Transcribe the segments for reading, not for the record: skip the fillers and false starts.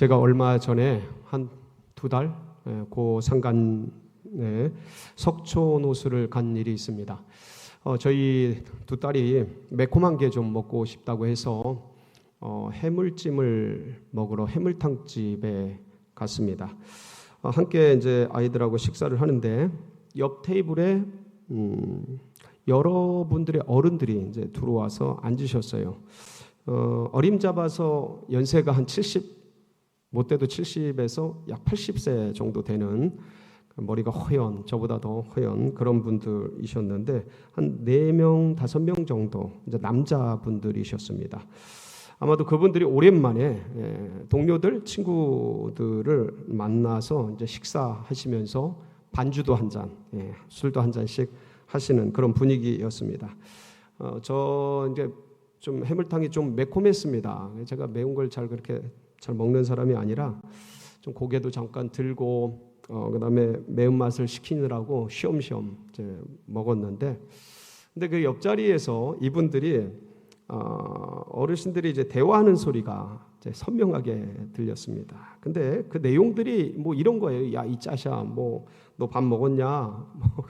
제가 얼마 전에 한 2달 고 상간에 석촌 호수를 간 일이 있습니다. 저희 두 딸이 매콤한 게 좀 먹고 싶다고 해서 해물찜을 먹으러 해물탕집에 갔습니다. 함께 이제 아이들하고 식사를 하는데 옆 테이블에 여러분들의 어른들이 이제 들어와서 앉으셨어요. 어림잡아서 연세가 한 70, 못돼도 70에서 약 80세 정도 되는, 머리가 허연, 저보다 더 허연 그런 분들이셨는데 한 4명, 5명 정도 이제 남자분들이셨습니다. 아마도 그분들이 오랜만에 동료들, 친구들을 만나서 이제 식사하시면서 반주도 한 잔, 술도 한 잔씩 하시는 그런 분위기였습니다. 저 이제 좀 해물탕이 좀 매콤했습니다. 제가 매운 걸 그렇게 잘 먹는 사람이 아니라 좀 고개도 잠깐 들고 그다음에 매운맛을 식히느라고 쉬엄쉬엄 이제 먹었는데, 근데 그 옆자리에서 이분들이 어르신들이 이제 대화하는 소리가 이제 선명하게 들렸습니다. 근데 그 내용들이 뭐 이런 거예요. 야, 이 짜샤, 뭐 너 밥 먹었냐? 뭐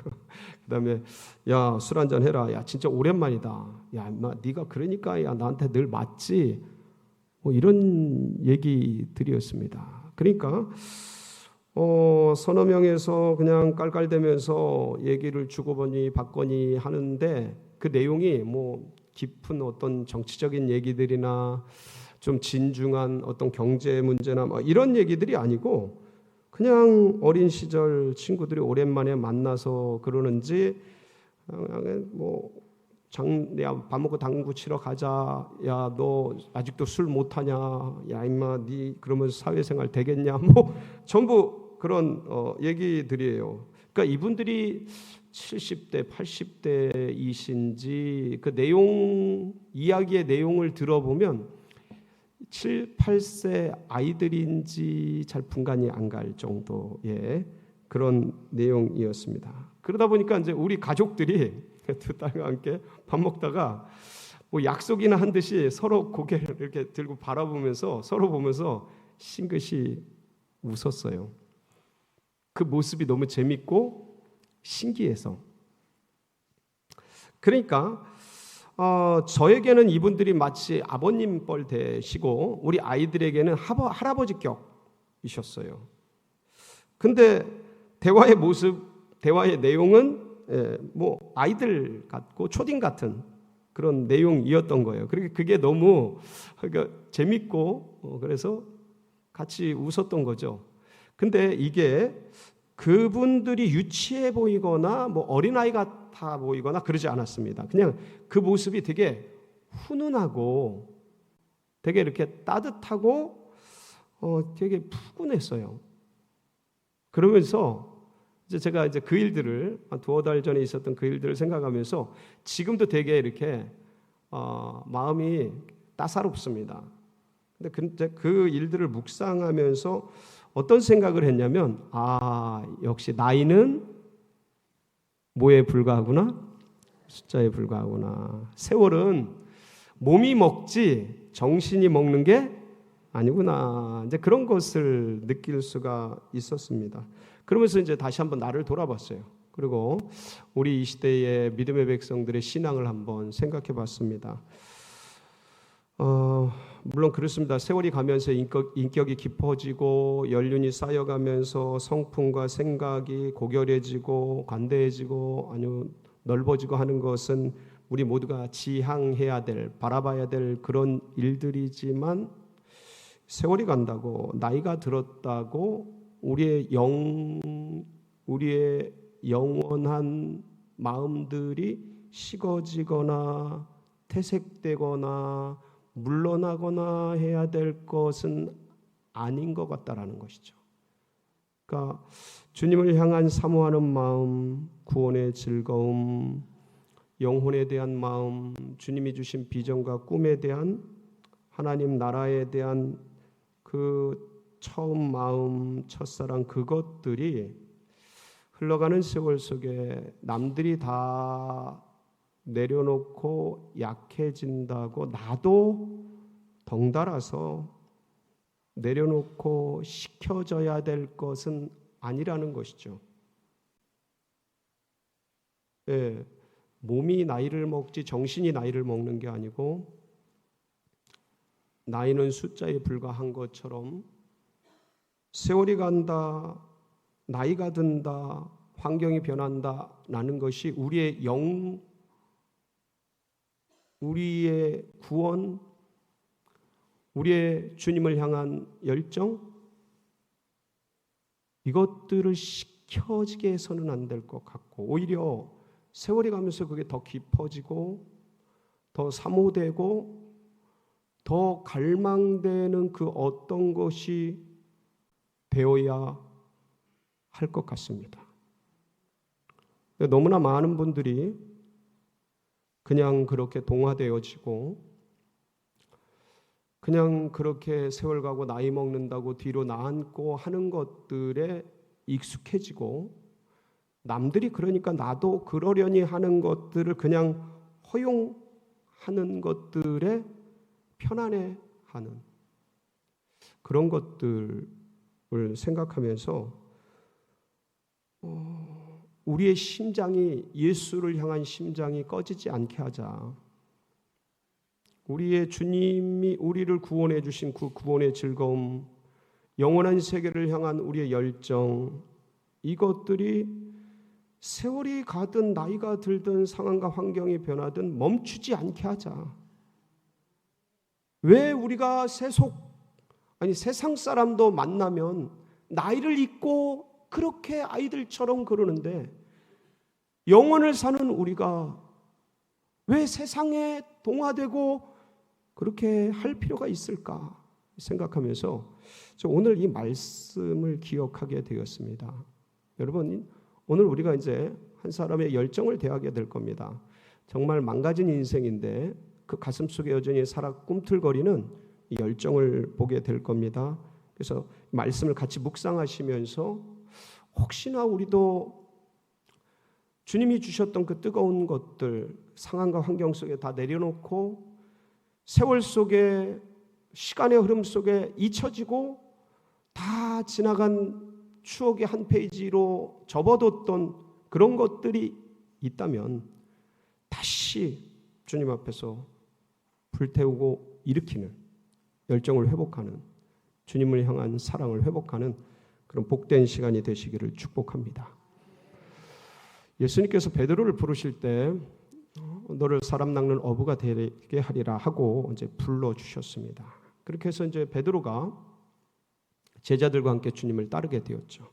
그다음에 야, 술 한잔 해라. 야, 진짜 오랜만이다. 야, 인마 네가 그러니까 야 나한테 늘 맞지. 뭐 이런 얘기들이었습니다. 그러니까 서너 명에서 그냥 깔깔대면서 얘기를 주고받니 받거니 하는데 그 내용이 뭐 깊은 어떤 정치적인 얘기들이나 좀 진중한 어떤 경제 문제나 뭐 이런 얘기들이 아니고 그냥 어린 시절 친구들이 오랜만에 만나서 그러는지 뭐 야, 밥 먹고 당구 치러 가자. 야, 너 아직도 술 못하냐? 야, 임마, 네 그러면서 사회생활 되겠냐? 뭐 전부 그런 얘기들이에요. 그러니까 이분들이 70대, 80대이신지 그 내용, 이야기의 내용을 들어보면 7, 8세 아이들인지 잘 분간이 안 갈 정도의 그런 내용이었습니다. 그러다 보니까 이제 우리 가족들이 두 딸과 함께 밥 먹다가 뭐 약속이나 한 듯이 서로 고개를 이렇게 들고 바라보면서 서로 보면서 싱긋이 웃었어요. 그 모습이 너무 재밌고 신기해서. 그러니까 저에게는 이분들이 마치 아버님 뻘 되시고 우리 아이들에게는 할아버지 격이셨어요. 근데 대화의 모습, 대화의 내용은 뭐 아이들 같고 초딩 같은 그런 내용이었던 거예요. 그게 너무 재밌고 그래서 같이 웃었던 거죠. 근데 이게 그분들이 유치해 보이거나 뭐 어린아이 같아 보이거나 그러지 않았습니다. 그냥 그 모습이 되게 훈훈하고 되게 이렇게 따뜻하고 되게 푸근했어요. 그러면서 제가 이제 그 일들을 한 2달 전에 있었던 그 일들을 생각하면서 지금도 되게 이렇게 마음이 따사롭습니다. 근데 그 일들을 묵상하면서 어떤 생각을 했냐면 역시 나이는 뭐에 불과하구나? 숫자에 불과하구나. 세월은 몸이 먹지 정신이 먹는 게 아니구나. 이제 그런 것을 느낄 수가 있었습니다. 그러면서 이제 다시 한번 나를 돌아봤어요. 그리고 우리 이 시대의 믿음의 백성들의 신앙을 한번 생각해 봤습니다. 물론 그렇습니다. 세월이 가면서 인격이 깊어지고 연륜이 쌓여가면서 성품과 생각이 고결해지고 관대해지고 아니면 넓어지고 하는 것은 우리 모두가 지향해야 될, 바라봐야 될 그런 일들이지만 세월이 간다고, 나이가 들었다고 우리의 영원한 마음들이 식어지거나 퇴색되거나 물러나거나 해야 될 것은 아닌 것 같다라는 것이죠. 그러니까 주님을 향한 사모하는 마음, 구원의 즐거움, 영혼에 대한 마음, 주님이 주신 비전과 꿈에 대한, 하나님 나라에 대한 그 처음 마음, 첫사랑, 그것들이 흘러가는 세월 속에 남들이 다 내려놓고 약해진다고 나도 덩달아서 내려놓고 시켜져야 될 것은 아니라는 것이죠. 예, 몸이 나이를 먹지 정신이 나이를 먹는 게 아니고 나이는 숫자에 불과한 것처럼 세월이 간다, 나이가 든다, 환경이 변한다라는 것이 우리의 우리의 구원, 우리의 주님을 향한 열정, 이것들을 시켜지게 해서는 안 될 것 같고, 오히려 세월이 가면서 그게 더 깊어지고 더 사모되고 더 갈망되는 그 어떤 것이 되어야 할 것 같습니다. 너무나 많은 분들이 그냥 그렇게 동화되어지고 그냥 그렇게 세월 가고 나이 먹는다고 뒤로 나앉고 하는 것들에 익숙해지고 남들이 그러니까 나도 그러려니 하는 것들을 그냥 허용하는 것들에 편안해하는 그런 것들을 생각하면서 우리의 심장이 예수를 향한 심장이 꺼지지 않게 하자. 우리의 주님이 우리를 구원해 주신 그 구원의 즐거움, 영원한 세계를 향한 우리의 열정, 이것들이 세월이 가든 나이가 들든 상황과 환경이 변하든 멈추지 않게 하자. 왜 우리가 세상 사람도 만나면 나이를 잊고 그렇게 아이들처럼 그러는데 영원을 사는 우리가 왜 세상에 동화되고 그렇게 할 필요가 있을까 생각하면서 오늘 이 말씀을 기억하게 되었습니다. 여러분, 오늘 우리가 이제 한 사람의 열정을 대하게 될 겁니다. 정말 망가진 인생인데 그 가슴 속에 여전히 살아 꿈틀거리는 이 열정을 보게 될 겁니다. 그래서 말씀을 같이 묵상하시면서 혹시나 우리도 주님이 주셨던 그 뜨거운 것들, 상황과 환경 속에 다 내려놓고 세월 속에 시간의 흐름 속에 잊혀지고 다 지나간 추억의 한 페이지로 접어뒀던 그런 것들이 있다면 다시 주님 앞에서 불태우고 일으키는 열정을 회복하는 주님을 향한 사랑을 회복하는 그런 복된 시간이 되시기를 축복합니다. 예수님께서 베드로를 부르실 때 너를 사람 낚는 어부가 되게 하리라 하고 이제 불러 주셨습니다. 그렇게 해서 이제 베드로가 제자들과 함께 주님을 따르게 되었죠.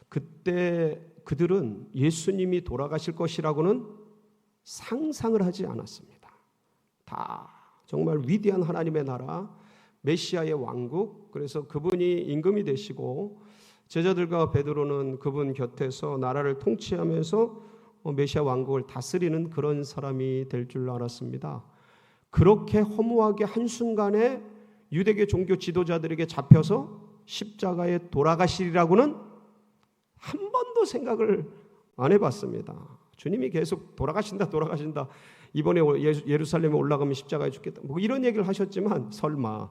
그때 그들은 예수님이 돌아가실 것이라고는 상상을 하지 않았습니다. 다 정말 위대한 하나님의 나라, 메시아의 왕국, 그래서 그분이 임금이 되시고 제자들과 베드로는 그분 곁에서 나라를 통치하면서 메시아 왕국을 다스리는 그런 사람이 될 줄 알았습니다. 그렇게 허무하게 한순간에 유대교 종교 지도자들에게 잡혀서 십자가에 돌아가시리라고는 한 번도 생각을 안 해봤습니다. 주님이 계속 돌아가신다 이번에 예루살렘에 올라가면 십자가에 죽겠다 뭐 이런 얘기를 하셨지만 설마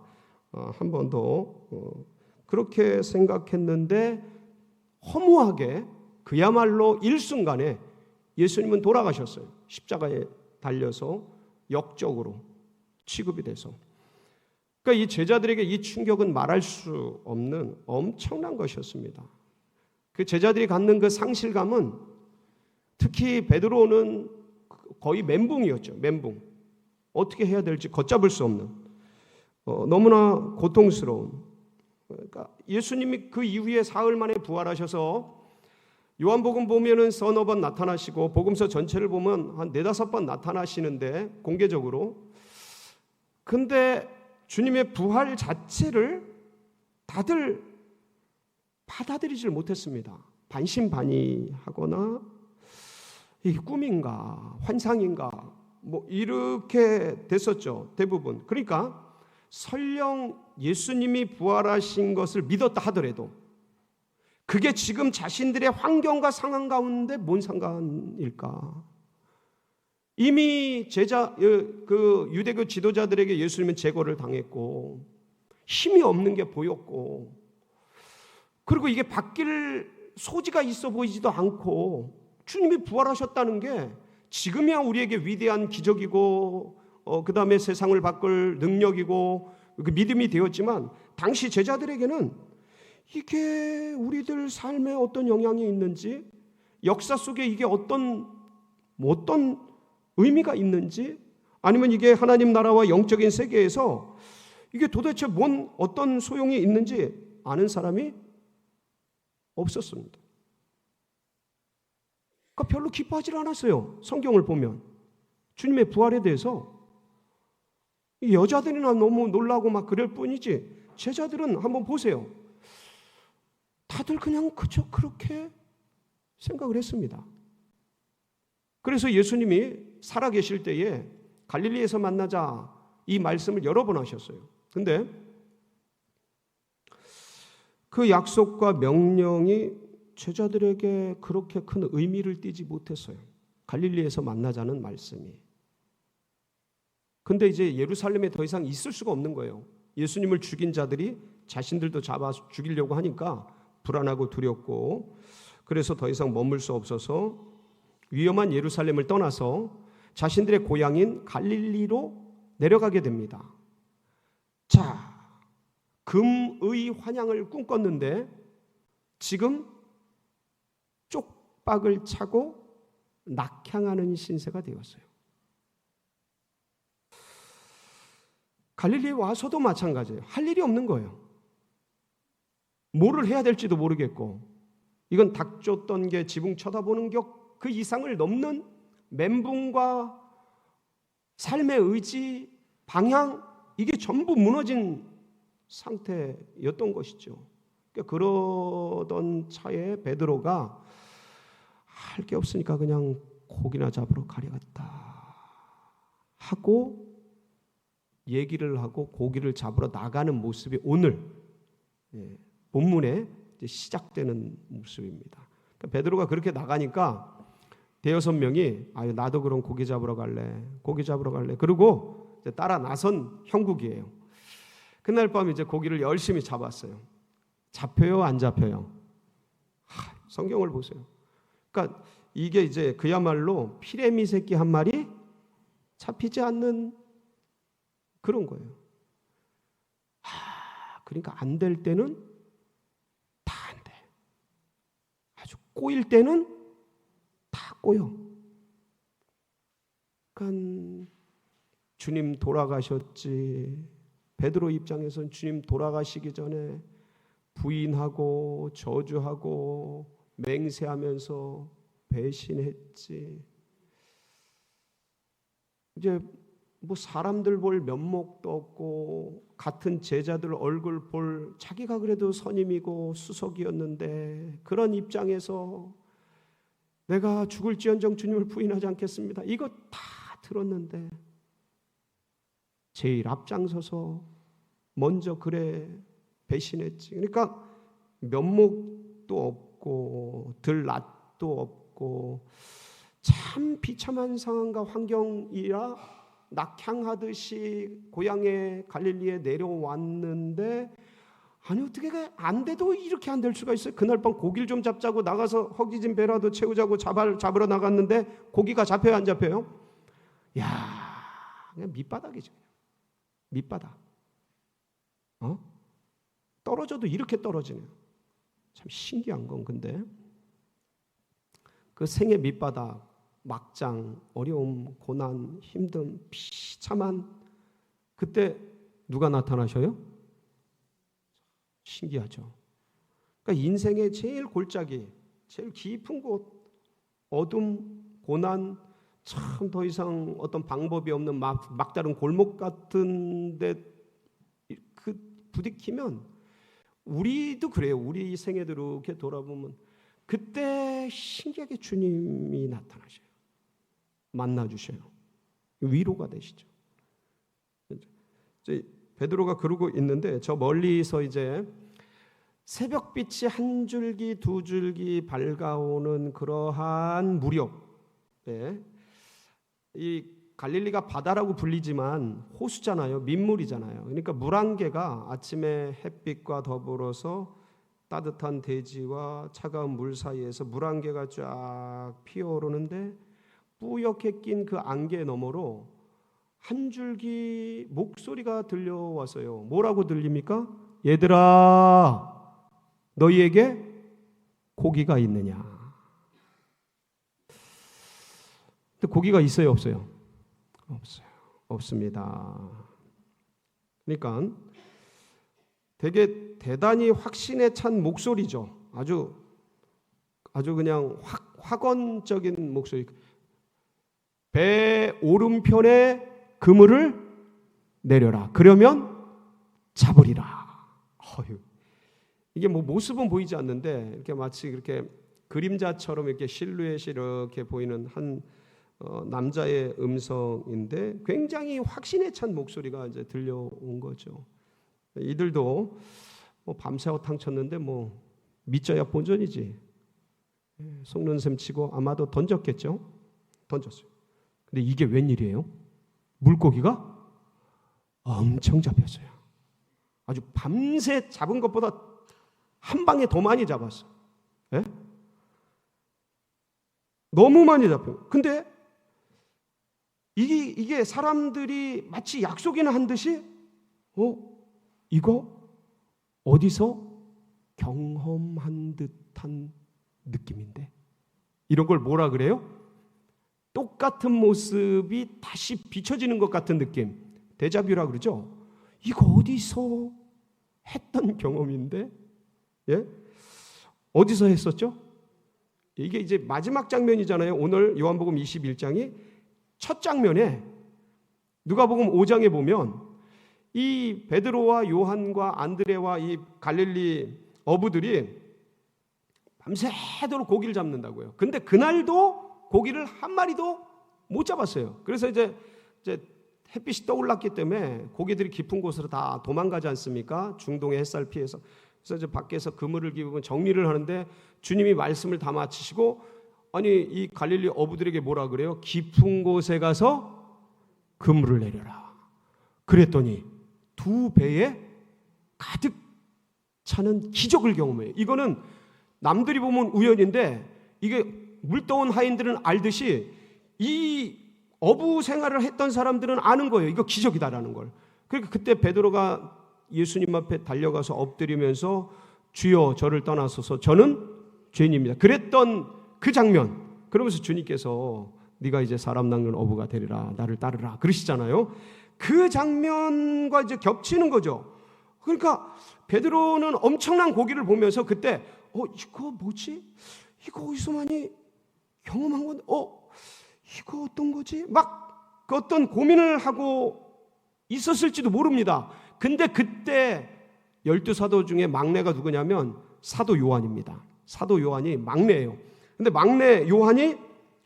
한 번도 그렇게 생각했는데 허무하게 그야말로 일순간에 예수님은 돌아가셨어요. 십자가에 달려서 역적으로 취급이 돼서. 그러니까 이 제자들에게 이 충격은 말할 수 없는 엄청난 것이었습니다. 그 제자들이 갖는 그 상실감은 특히 베드로는 거의 멘붕이었죠. 멘붕. 어떻게 해야 될지 걷잡을 수 없는 너무나 고통스러운. 그러니까 예수님이 그 이후에 사흘 만에 부활하셔서 요한복음 보면은 서너 번 나타나시고 복음서 전체를 보면 한 4-5번 나타나시는데 공개적으로. 근데 주님의 부활 자체를 다들 받아들이질 못했습니다. 반신반의하거나 이게 꿈인가 환상인가 뭐 이렇게 됐었죠. 대부분. 그러니까 설령 예수님이 부활하신 것을 믿었다 하더라도 그게 지금 자신들의 환경과 상황 가운데 뭔 상관일까? 이미 유대교 지도자들에게 예수님은 제거를 당했고 힘이 없는 게 보였고, 그리고 이게 바뀔 소지가 있어 보이지도 않고, 주님이 부활하셨다는 게 지금이야 우리에게 위대한 기적이고 그 다음에 세상을 바꿀 능력이고 그 믿음이 되었지만, 당시 제자들에게는 이게 우리들 삶에 어떤 영향이 있는지, 역사 속에 이게 어떤 의미가 있는지, 아니면 이게 하나님 나라와 영적인 세계에서 이게 도대체 어떤 소용이 있는지 아는 사람이 없었습니다. 그러니까 별로 기뻐하지 않았어요. 성경을 보면 주님의 부활에 대해서 이 여자들이나 너무 놀라고 막 그럴 뿐이지, 제자들은 한번 보세요. 다들 그냥 그저 그렇게 생각을 했습니다. 그래서 예수님이 살아계실 때에 갈릴리에서 만나자 이 말씀을 여러 번 하셨어요. 근데 그 약속과 명령이 제자들에게 그렇게 큰 의미를 띠지 못했어요. 갈릴리에서 만나자는 말씀이. 근데 이제 예루살렘에 더 이상 있을 수가 없는 거예요. 예수님을 죽인 자들이 자신들도 잡아 죽이려고 하니까 불안하고 두렵고, 그래서 더 이상 머물 수 없어서 위험한 예루살렘을 떠나서 자신들의 고향인 갈릴리로 내려가게 됩니다. 자, 금의 환향을 꿈꿨는데 지금 쪽박을 차고 낙향하는 신세가 되었어요. 갈릴리에 와서도 마찬가지예요. 할 일이 없는 거예요. 뭐를 해야 될지도 모르겠고, 이건 닥쳤던 게 지붕 쳐다보는 격 그 이상을 넘는 멘붕과 삶의 의지, 방향, 이게 전부 무너진 상태였던 것이죠. 그러던 차에 베드로가 할 게 없으니까 그냥 고기나 잡으러 가려갔다 하고 얘기를 하고 고기를 잡으러 나가는 모습이 오늘 본문에 시작되는 모습입니다. 그러니까 베드로가 그렇게 나가니까 대여섯 명이 나도 그럼 고기 잡으러 갈래. 그리고 이제 따라 나선 형국이에요. 그날 밤 이제 고기를 열심히 잡았어요. 잡혀요, 안 잡혀요? 성경을 보세요. 그러니까 이게 이제 그야말로 피레미 새끼 한 마리 잡히지 않는 그런 거예요. 그러니까 안 될 때는 다 안 돼. 아주 꼬일 때는 다 꼬여. 그러니까 주님 돌아가셨지. 베드로 입장에서는 주님 돌아가시기 전에 부인하고 저주하고 맹세하면서 배신했지. 이제 뭐 사람들 볼 면목도 없고 같은 제자들 얼굴 볼 자기가 그래도 선임이고 수석이었는데 그런 입장에서 내가 죽을지언정 주님을 부인하지 않겠습니다. 이거 다 들었는데 제일 앞장서서 먼저 그래 배신했지. 그러니까 면목도 없고 들낯도 없고 참 비참한 상황과 환경이라 낙향하듯이 고향에 갈릴리에 내려왔는데 아니 어떻게 안 돼도 이렇게 안 될 수가 있어요. 그날 밤 고기를 좀 잡자고 나가서 허기진 배라도 채우자고 잡으러 나갔는데 고기가 잡혀요, 안 잡혀요? 야, 그냥 밑바닥이죠. 밑바닥. 떨어져도 이렇게 떨어지네요. 참 신기한 건 근데 그 생의 밑바닥, 막장, 어려움, 고난, 힘듦, 비참한 그때 누가 나타나셔요? 신기하죠. 그러니까 인생의 제일 골짜기, 제일 깊은 곳, 어둠, 고난, 참 더 이상 어떤 방법이 없는 막다른 골목 같은데 그 부딪히면 우리도 그래요. 우리 생애대로 이렇게 돌아보면 그때 신기하게 주님이 나타나셔요. 만나주셔요. 위로가 되시죠. 베드로가 그러고 있는데 저 멀리서 이제 새벽빛이 한 줄기 두 줄기 밝아오는 그러한 무렵, 이 갈릴리가 바다라고 불리지만 호수잖아요. 민물이잖아요. 그러니까 물안개가 아침에 햇빛과 더불어서 따뜻한 대지와 차가운 물 사이에서 물안개가 쫙 피어오르는데 뿌옇게 낀 그 안개 너머로 한 줄기 목소리가 들려왔어요. 뭐라고 들립니까? 얘들아, 너희에게 고기가 있느냐? 근데 고기가 있어요, 없어요? 없어요. 없습니다. 그러니까 되게 대단히 확신에 찬 목소리죠. 아주 그냥 확언적인 목소리. 배 오른편에 그물을 내려라. 그러면 잡으리라. 이게 뭐 모습은 보이지 않는데 이렇게 마치 그렇게 그림자처럼 이렇게 실루엣이 이렇게 보이는 한 남자의 음성인데 굉장히 확신에 찬 목소리가 이제 들려온 거죠. 이들도 뭐 밤새 허탕 쳤는데 뭐 믿져야 본전이지. 속는 셈 치고 아마도 던졌겠죠. 던졌어요. 근데 이게 웬일이에요? 물고기가 엄청 잡혔어요. 아주 밤새 잡은 것보다 한 방에 더 많이 잡았어. 예? 너무 많이 잡혀요. 근데 이게 사람들이 마치 약속이나 한 듯이 이거 어디서 경험한 듯한 느낌인데 이런 걸 뭐라 그래요? 똑같은 모습이 다시 비춰지는 것 같은 느낌, 데자뷰라 그러죠. 이거 어디서 했던 경험인데, 예? 어디서 했었죠? 이게 이제 마지막 장면이잖아요. 오늘 요한복음 21장이 첫 장면에 누가복음 5장에 보면 이 베드로와 요한과 안드레와 이 갈릴리 어부들이 밤새도록 고기를 잡는다고요. 근데 그날도 고기를 한 마리도 못 잡았어요. 그래서 이제 햇빛이 떠올랐기 때문에 고기들이 깊은 곳으로 다 도망가지 않습니까? 중동의 햇살 피해서. 그래서 이제 밖에서 그물을 기우고 정리를 하는데 주님이 말씀을 다 마치시고 아니 이 갈릴리 어부들에게 뭐라 그래요? 깊은 곳에 가서 그물을 내려라. 그랬더니 두 배에 가득 차는 기적을 경험해요. 이거는 남들이 보면 우연인데 이게 물떠온 하인들은 알듯이 이 어부 생활을 했던 사람들은 아는 거예요. 이거 기적이다라는 걸. 그러니까 그때 베드로가 예수님 앞에 달려가서 엎드리면서 주여 저를 떠나소서 저는 죄인입니다. 그랬던 그 장면. 그러면서 주님께서 네가 이제 사람 낚는 어부가 되리라. 나를 따르라. 그러시잖아요. 그 장면과 이제 겹치는 거죠. 그러니까 베드로는 엄청난 고기를 보면서 그때 이거 뭐지? 이거 어디서 많이 경험한 건데 이거 어떤 거지? 막 그 어떤 고민을 하고 있었을지도 모릅니다. 근데 그때 12사도 중에 막내가 누구냐면 사도 요한입니다. 사도 요한이 막내예요. 근데 막내 요한이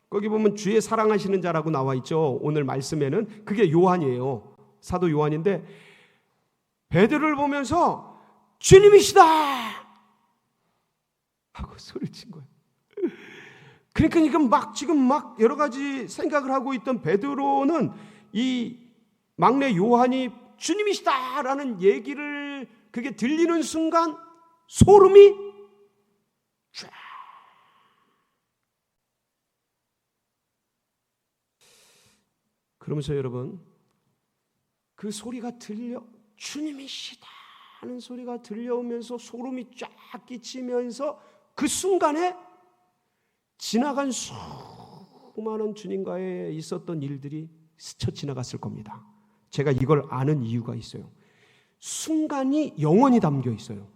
거기 보면 주의 사랑하시는 자라고 나와 있죠. 오늘 말씀에는 그게 요한이에요. 사도 요한인데 베드로를 보면서 주님이시다 하고 소리를 친 거예요. 그러니까 이건 지금 여러 가지 생각을 하고 있던 베드로는 이 막내 요한이 주님이시다라는 얘기를 그게 들리는 순간 소름이 쫙. 그러면서 여러분 그 소리가 주님이시다는 소리가 들려오면서 소름이 쫙 끼치면서 그 순간에 지나간 수많은 주님과의 있었던 일들이 스쳐 지나갔을 겁니다. 제가 이걸 아는 이유가 있어요. 순간이 영원히 담겨 있어요.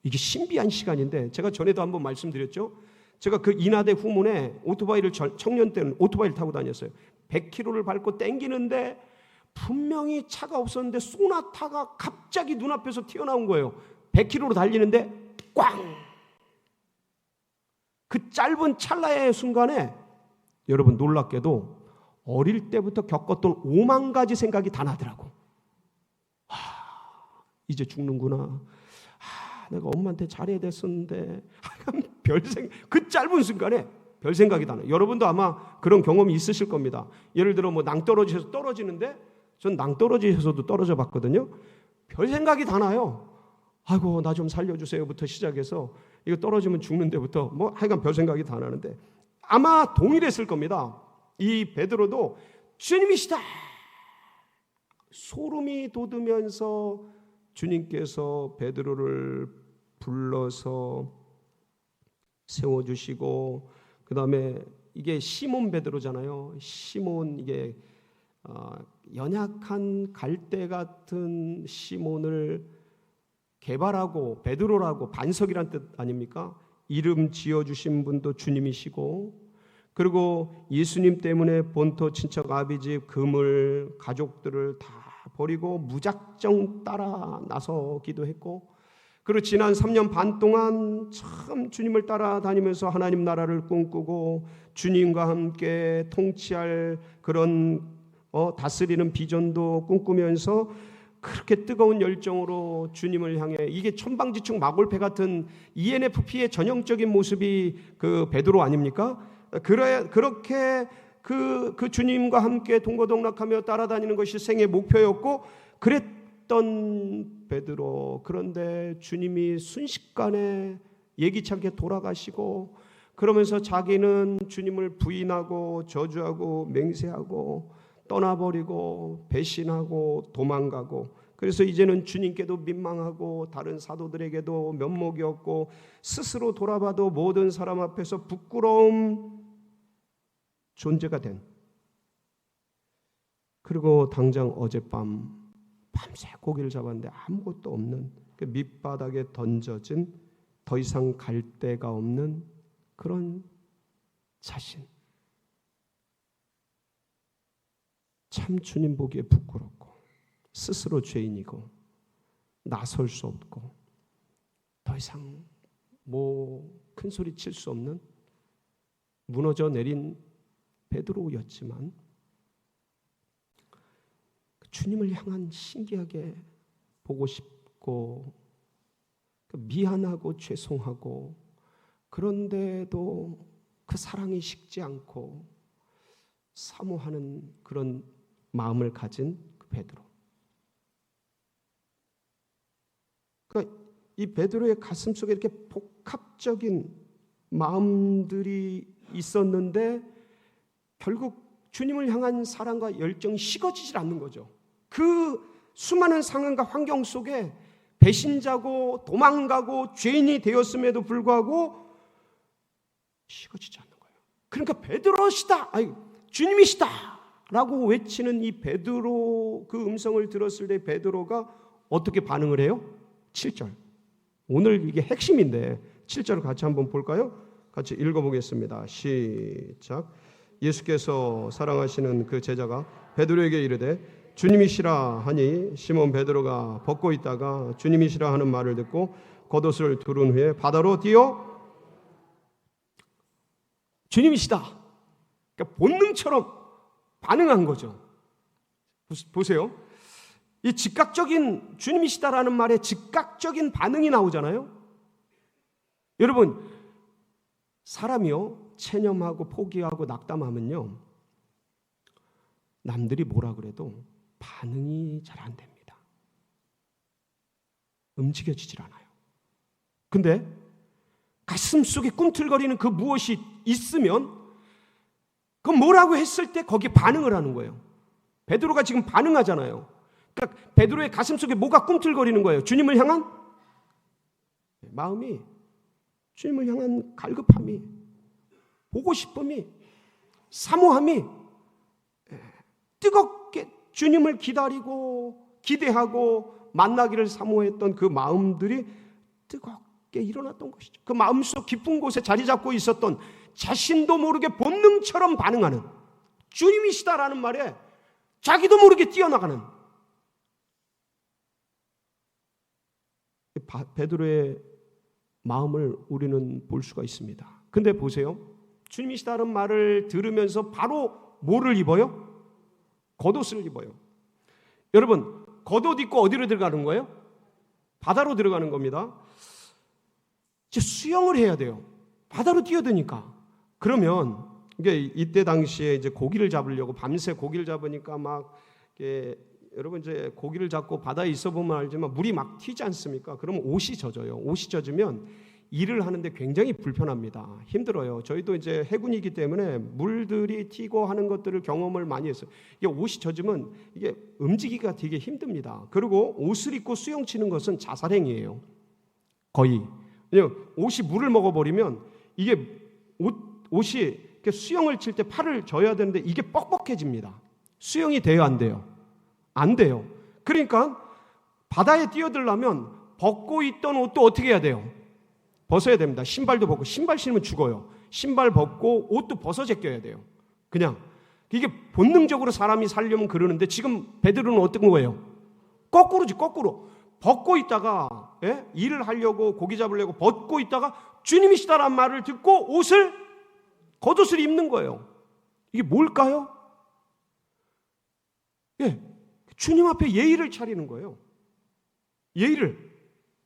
이게 신비한 시간인데 제가 전에도 한번 말씀드렸죠. 제가 그 인하대 후문에 오토바이를 청년 때는 오토바이를 타고 다녔어요. 100km를 밟고 땡기는데 분명히 차가 없었는데 소나타가 갑자기 눈앞에서 튀어나온 거예요. 100km로 달리는데 꽝! 그 짧은 찰나의 순간에 여러분 놀랍게도 어릴 때부터 겪었던 5만 가지 생각이 다 나더라고. 이제 죽는구나. 내가 엄마한테 잘해야 됐었는데 별생 그 짧은 순간에 별 생각이 다 나요. 여러분도 아마 그런 경험이 있으실 겁니다. 예를 들어 뭐 낭떠러지에서 떨어지는데, 전 낭떠러지에서도 떨어져 봤거든요. 별 생각이 다 나요. 아이고 나 좀 살려주세요부터 시작해서 이거 떨어지면 죽는데부터 뭐 하여간 별 생각이 다 나는데, 아마 동일했을 겁니다. 이 베드로도 주님이시다 소름이 돋으면서 주님께서 베드로를 불러서 세워주시고, 그 다음에 이게 시몬 베드로잖아요. 시몬, 이게 연약한 갈대 같은 시몬을 개발하고 베드로라고, 반석이란 뜻 아닙니까? 이름 지어주신 분도 주님이시고, 그리고 예수님 때문에 본토 친척 아비집 그물 가족들을 다 버리고 무작정 따라 나서기도 했고, 그리고 지난 3년 반 동안 참 주님을 따라다니면서 하나님 나라를 꿈꾸고 주님과 함께 통치할 그런 다스리는 비전도 꿈꾸면서 그렇게 뜨거운 열정으로 주님을 향해, 이게 천방지축 마골패 같은 ENFP의 전형적인 모습이 그 베드로 아닙니까? 그렇게 그 주님과 함께 동고동락하며 따라다니는 것이 생의 목표였고 그랬던 베드로, 그런데 주님이 순식간에 예기치 않게 돌아가시고, 그러면서 자기는 주님을 부인하고 저주하고 맹세하고 떠나버리고 배신하고 도망가고, 그래서 이제는 주님께도 민망하고 다른 사도들에게도 면목이 없고 스스로 돌아봐도 모든 사람 앞에서 부끄러운 존재가 된, 그리고 당장 어젯밤 밤새 고기를 잡았는데 아무것도 없는 그 밑바닥에 던져진 더 이상 갈 데가 없는 그런 자신, 참 주님 보기에 부끄럽고 스스로 죄인이고 나설 수 없고 더 이상 뭐 큰 소리 칠 수 없는 무너져 내린 베드로였지만, 주님을 향한 신기하게 보고 싶고 미안하고 죄송하고, 그런데도 그 사랑이 식지 않고 사모하는 그런 마음을 가진 그 베드로. 그러니까 이 베드로의 가슴 속에 이렇게 복합적인 마음들이 있었는데 결국 주님을 향한 사랑과 열정이 식어지질 않는 거죠. 그 수많은 상황과 환경 속에 배신자고 도망가고 죄인이 되었음에도 불구하고 식어지지 않는 거예요. 그러니까 베드로시다, 주님이시다 라고 외치는 이 베드로, 그 음성을 들었을 때 베드로가 어떻게 반응을 해요? 7절. 오늘 이게 핵심인데 7절을 같이 한번 볼까요? 같이 읽어보겠습니다. 시작. 예수께서 사랑하시는 그 제자가 베드로에게 이르되 주님이시라 하니, 시몬 베드로가 벗고 있다가 주님이시라 하는 말을 듣고 겉옷을 두른 후에 바다로 뛰어 주님이시다, 그러니까 본능처럼 반응한 거죠. 보세요. 이 즉각적인 주님이시다라는 말에 즉각적인 반응이 나오잖아요. 여러분, 사람이요 체념하고 포기하고 낙담하면요 남들이 뭐라 그래도 반응이 잘 안 됩니다. 움직여지질 않아요. 근데 가슴 속에 꿈틀거리는 그 무엇이 있으면 그 뭐라고 했을 때 거기에 반응을 하는 거예요. 베드로가 지금 반응하잖아요. 그러니까 베드로의 가슴 속에 뭐가 꿈틀거리는 거예요? 주님을 향한 마음이, 주님을 향한 갈급함이, 보고 싶음이, 사모함이, 뜨겁게 주님을 기다리고 기대하고 만나기를 사모했던 그 마음들이 뜨겁게 일어났던 것이죠. 그 마음속 깊은 곳에 자리 잡고 있었던 자신도 모르게 본능처럼 반응하는, 주님이시다라는 말에 자기도 모르게 뛰어나가는 베드로의 마음을 우리는 볼 수가 있습니다. 근데 보세요. 주님이시다는 말을 들으면서 바로 뭐를 입어요? 겉옷을 입어요. 여러분, 겉옷 입고 어디로 들어가는 거예요? 바다로 들어가는 겁니다. 이제 수영을 해야 돼요. 바다로 뛰어드니까. 그러면 이게 이때 당시에 이제 고기를 잡으려고 밤새 고기를 잡으니까 막 이렇게 여러분 이제 고기를 잡고 바다에 있어 보면 알지만 물이 막 튀지 않습니까? 그러면 옷이 젖어요. 옷이 젖으면 일을 하는데 굉장히 불편합니다. 힘들어요. 저희도 이제 해군이기 때문에 물들이 튀고 하는 것들을 경험을 많이 했어요. 이게 옷이 젖으면 이게 움직이기가 되게 힘듭니다. 그리고 옷을 입고 수영 치는 것은 자살행위예요. 거의. 왜냐면 옷이 물을 먹어버리면 이게 옷이 이렇게 수영을 칠 때 팔을 져야 되는데 이게 뻑뻑해집니다. 수영이 돼요, 안 돼요? 안 돼요. 그러니까 바다에 뛰어들려면 벗고 있던 옷도 어떻게 해야 돼요? 벗어야 됩니다. 신발도 벗고, 신발 신으면 죽어요. 신발 벗고 옷도 벗어 제껴야 돼요. 그냥 이게 본능적으로 사람이 살려면 그러는데 지금 베드로는 어떤 거예요? 거꾸로지, 거꾸로. 벗고 있다가 일을 하려고 고기 잡으려고 벗고 있다가 주님이시다라는 말을 듣고 겉옷을 입는 거예요. 이게 뭘까요? 주님 앞에 예의를 차리는 거예요. 예의를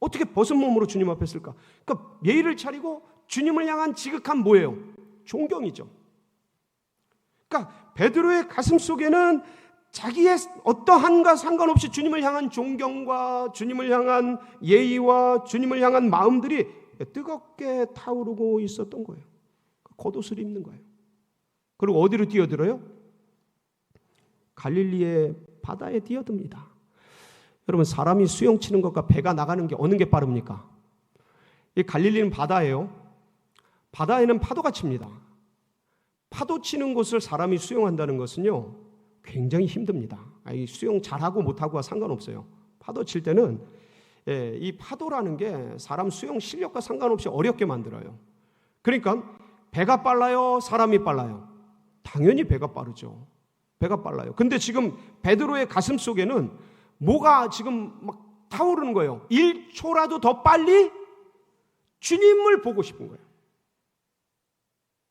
어떻게 벗은 몸으로 주님 앞에 쓸까? 그러니까 예의를 차리고 주님을 향한 지극한 뭐예요? 존경이죠. 그러니까 베드로의 가슴 속에는 자기의 어떠한가 상관없이 주님을 향한 존경과 주님을 향한 예의와 주님을 향한 마음들이 뜨겁게 타오르고 있었던 거예요. 겉옷을 입는 거예요. 그리고 어디로 뛰어들어요? 갈릴리의 바다에 뛰어듭니다. 여러분, 사람이 수영 치는 것과 배가 나가는 게 어느 게 빠릅니까? 이 갈릴리는 바다예요. 바다에는 파도가 칩니다. 파도 치는 곳을 사람이 수영한다는 것은요, 굉장히 힘듭니다. 수영 잘하고 못하고와 상관없어요. 파도 칠 때는 이 파도라는 게 사람 수영 실력과 상관없이 어렵게 만들어요. 그러니까 배가 빨라요? 사람이 빨라요? 당연히 배가 빠르죠. 배가 빨라요. 근데 지금 베드로의 가슴 속에는 뭐가 지금 막 타오르는 거예요. 1초라도 더 빨리 주님을 보고 싶은 거예요.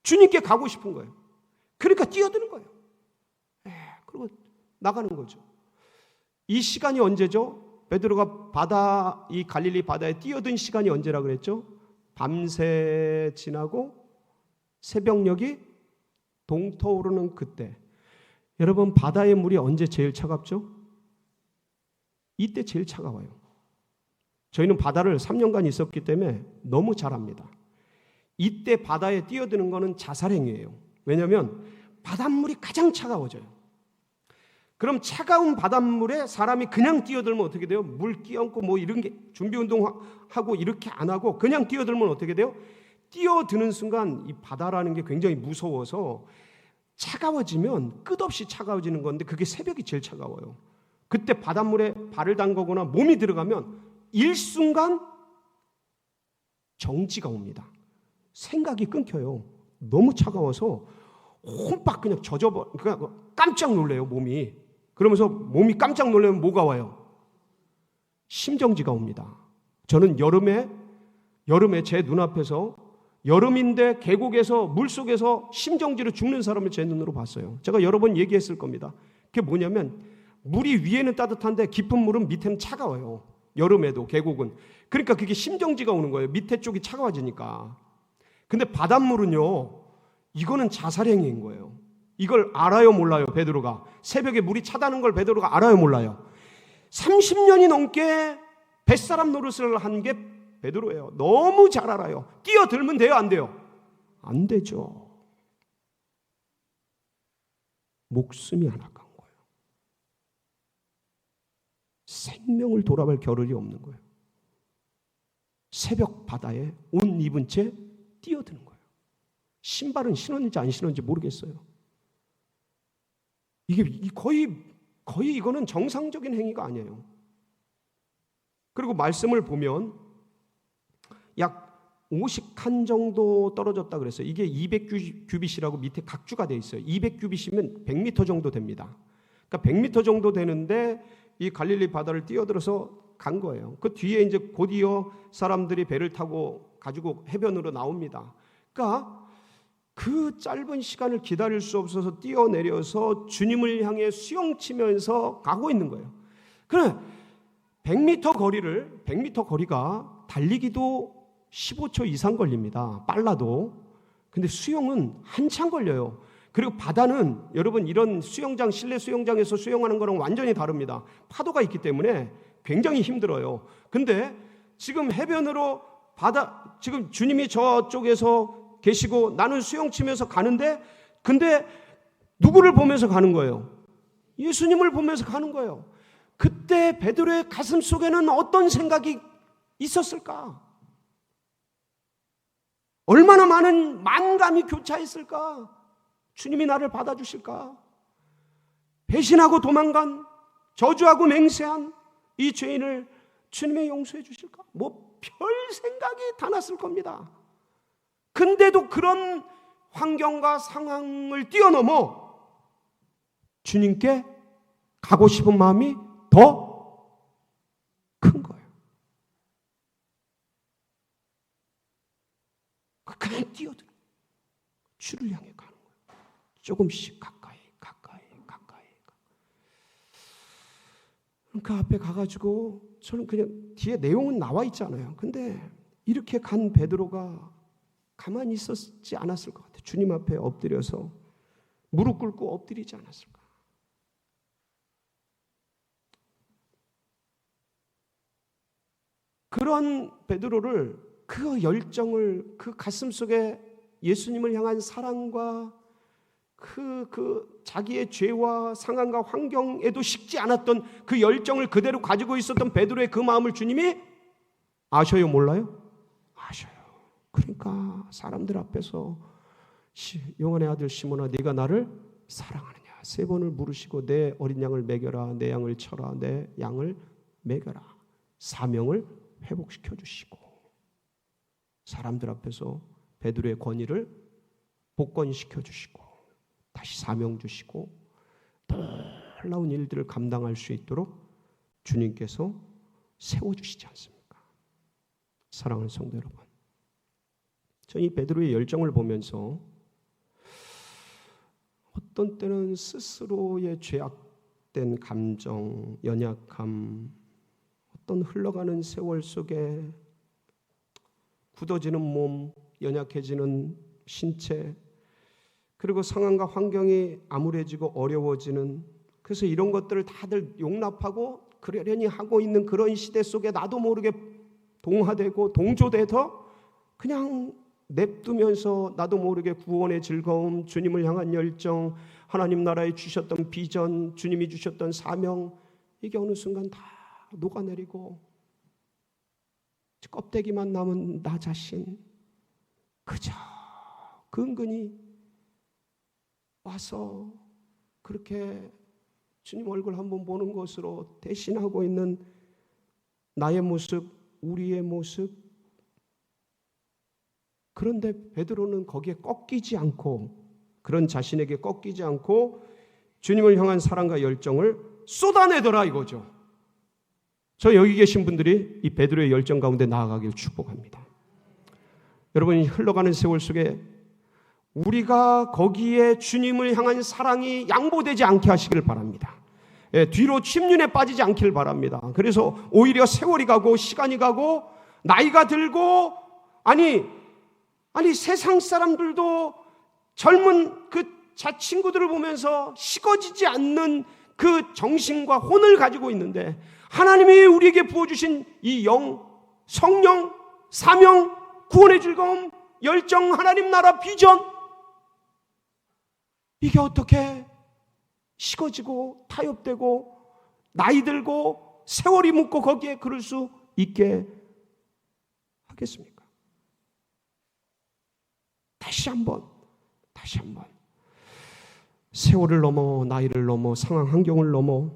주님께 가고 싶은 거예요. 그러니까 뛰어드는 거예요. 그리고 나가는 거죠. 이 시간이 언제죠? 베드로가 이 갈릴리 바다에 뛰어든 시간이 언제라 그랬죠? 밤새 지나고 새벽녘이 동터오르는 그때. 여러분, 바다의 물이 언제 제일 차갑죠? 이때 제일 차가워요. 저희는 바다를 3년간 있었기 때문에 너무 잘 압니다. 이때 바다에 뛰어드는 것은 자살행위예요. 왜냐하면 바닷물이 가장 차가워져요. 그럼 차가운 바닷물에 사람이 그냥 뛰어들면 어떻게 돼요? 물 끼얹고 뭐 이런 게 준비 운동하고 이렇게 안 하고 그냥 뛰어들면 어떻게 돼요? 뛰어드는 순간 이 바다라는 게 굉장히 무서워서 차가워지면 끝없이 차가워지는 건데 그게 새벽이 제일 차가워요. 그때 바닷물에 발을 담그거나 몸이 들어가면 일순간 정지가 옵니다. 생각이 끊겨요. 너무 차가워서 혼박 그냥 그러니까 깜짝 놀래요, 몸이. 그러면서 몸이 깜짝 놀라면 뭐가 와요? 심정지가 옵니다. 저는 여름에 제 눈앞에서 여름인데 계곡에서 물속에서 심정지로 죽는 사람을 제 눈으로 봤어요. 제가 여러 번 얘기했을 겁니다. 그게 뭐냐면 물이 위에는 따뜻한데 깊은 물은 밑에는 차가워요. 여름에도 계곡은. 그러니까 그게 심정지가 오는 거예요. 밑에 쪽이 차가워지니까. 근데 바닷물은요, 이거는 자살행위인 거예요. 이걸 알아요, 몰라요, 베드로가? 새벽에 물이 차다는 걸 베드로가 알아요, 몰라요? 30년이 넘게 뱃사람 노릇을 한 게 베드로예요. 너무 잘 알아요. 뛰어들면 돼요, 안 돼요? 안 되죠. 목숨이 하나 간 거예요. 생명을 돌아볼 겨를이 없는 거예요. 새벽 바다에 옷 입은 채 뛰어드는 거예요. 신발은 신었는지 안 신었는지 모르겠어요. 이게 거의 이거는 정상적인 행위가 아니에요. 그리고 말씀을 보면 약 50칸 정도 떨어졌다 그랬어요. 이게 200규빗이라고 밑에 각주가 되어 있어요. 200규빗이면 100m 정도 됩니다. 그러니까 100m 정도 되는데 이 갈릴리 바다를 뛰어들어서 간 거예요. 그 뒤에 이제 곧이어 사람들이 배를 타고 가지고 해변으로 나옵니다. 그러니까 그 짧은 시간을 기다릴 수 없어서 뛰어내려서 주님을 향해 수영치면서 가고 있는 거예요. 그래 100m 거리가 달리기도 15초 이상 걸립니다. 빨라도. 근데 수영은 한참 걸려요. 그리고 바다는 여러분 이런 수영장, 실내 수영장에서 수영하는 거랑 완전히 다릅니다. 파도가 있기 때문에 굉장히 힘들어요. 근데 지금 해변으로 지금 주님이 저쪽에서 계시고 나는 수영 치면서 가는데, 근데 누구를 보면서 가는 거예요? 예수님을 보면서 가는 거예요. 그때 베드로의 가슴 속에는 어떤 생각이 있었을까? 얼마나 많은 만감이 교차했을까? 주님이 나를 받아주실까? 배신하고 도망간, 저주하고 맹세한 이 죄인을 주님이 용서해 주실까? 뭐 별 생각이 다 났을 겁니다. 근데도 그런 환경과 상황을 뛰어넘어 주님께 가고 싶은 마음이 더 큰 거예요. 그냥 뛰어들어 주를 향해 가는 거예요. 조금씩 가까이. 그 앞에 가가지고 저는 그냥 뒤에 내용은 나와 있잖아요. 근데 이렇게 간 베드로가 가만히 있었지 않았을 것 같아요. 주님 앞에 엎드려서 무릎 꿇고 엎드리지 않았을까. 그런 베드로를, 그 열정을, 그 가슴 속에 예수님을 향한 사랑과 그 자기의 죄와 상황과 환경에도 식지 않았던 그 열정을 그대로 가지고 있었던 베드로의 그 마음을 주님이 아셔요, 몰라요? 아셔요. 그러니까 사람들 앞에서 요한의 아들 시몬아, 네가 나를 사랑하느냐 3번을 물으시고 내 어린 양을 먹여라, 내 양을 쳐라, 내 양을 먹여라, 사명을 회복시켜 주시고, 사람들 앞에서 베드로의 권위를 복권시켜 주시고 다시 사명 주시고 놀라운 일들을 감당할 수 있도록 주님께서 세워주시지 않습니까? 사랑하는 성도 여러분, 저는 이 베드로의 열정을 보면서 어떤 때는 스스로의 죄악된 감정, 연약함, 어떤 흘러가는 세월 속에 굳어지는 몸, 연약해지는 신체, 그리고 상황과 환경이 암울해지고 어려워지는, 그래서 이런 것들을 다들 용납하고 그러려니 하고 있는 그런 시대 속에 나도 모르게 동화되고 동조돼서 그냥 냅두면서 나도 모르게 구원의 즐거움, 주님을 향한 열정, 하나님 나라에 주셨던 비전, 주님이 주셨던 사명, 이게 어느 순간 다 녹아내리고 껍데기만 남은 나 자신, 그저 근근히 와서 그렇게 주님 얼굴 한번 보는 것으로 대신하고 있는 나의 모습, 우리의 모습. 그런데 베드로는 거기에 꺾이지 않고, 그런 자신에게 꺾이지 않고 주님을 향한 사랑과 열정을 쏟아내더라 이거죠. 저 여기 계신 분들이 이 베드로의 열정 가운데 나아가길 축복합니다. 여러분이 흘러가는 세월 속에 우리가 거기에 주님을 향한 사랑이 양보되지 않게 하시길 바랍니다. 뒤로 침륜에 빠지지 않길 바랍니다. 그래서 오히려 세월이 가고 시간이 가고 나이가 들고, 아니 세상 사람들도 젊은 그 자 친구들을 보면서 식어지지 않는 그 정신과 혼을 가지고 있는데, 하나님이 우리에게 부어주신 이 성령, 사명, 구원의 즐거움, 열정, 하나님 나라 비전, 이게 어떻게 식어지고 타협되고 나이 들고 세월이 묻고 거기에 그럴 수 있게 하겠습니까? 다시 한번 세월을 넘어, 나이를 넘어, 상황 환경을 넘어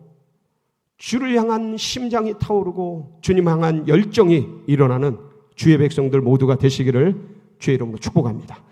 주를 향한 심장이 타오르고 주님 향한 열정이 일어나는 주의 백성들 모두가 되시기를 주의 이름으로 축복합니다.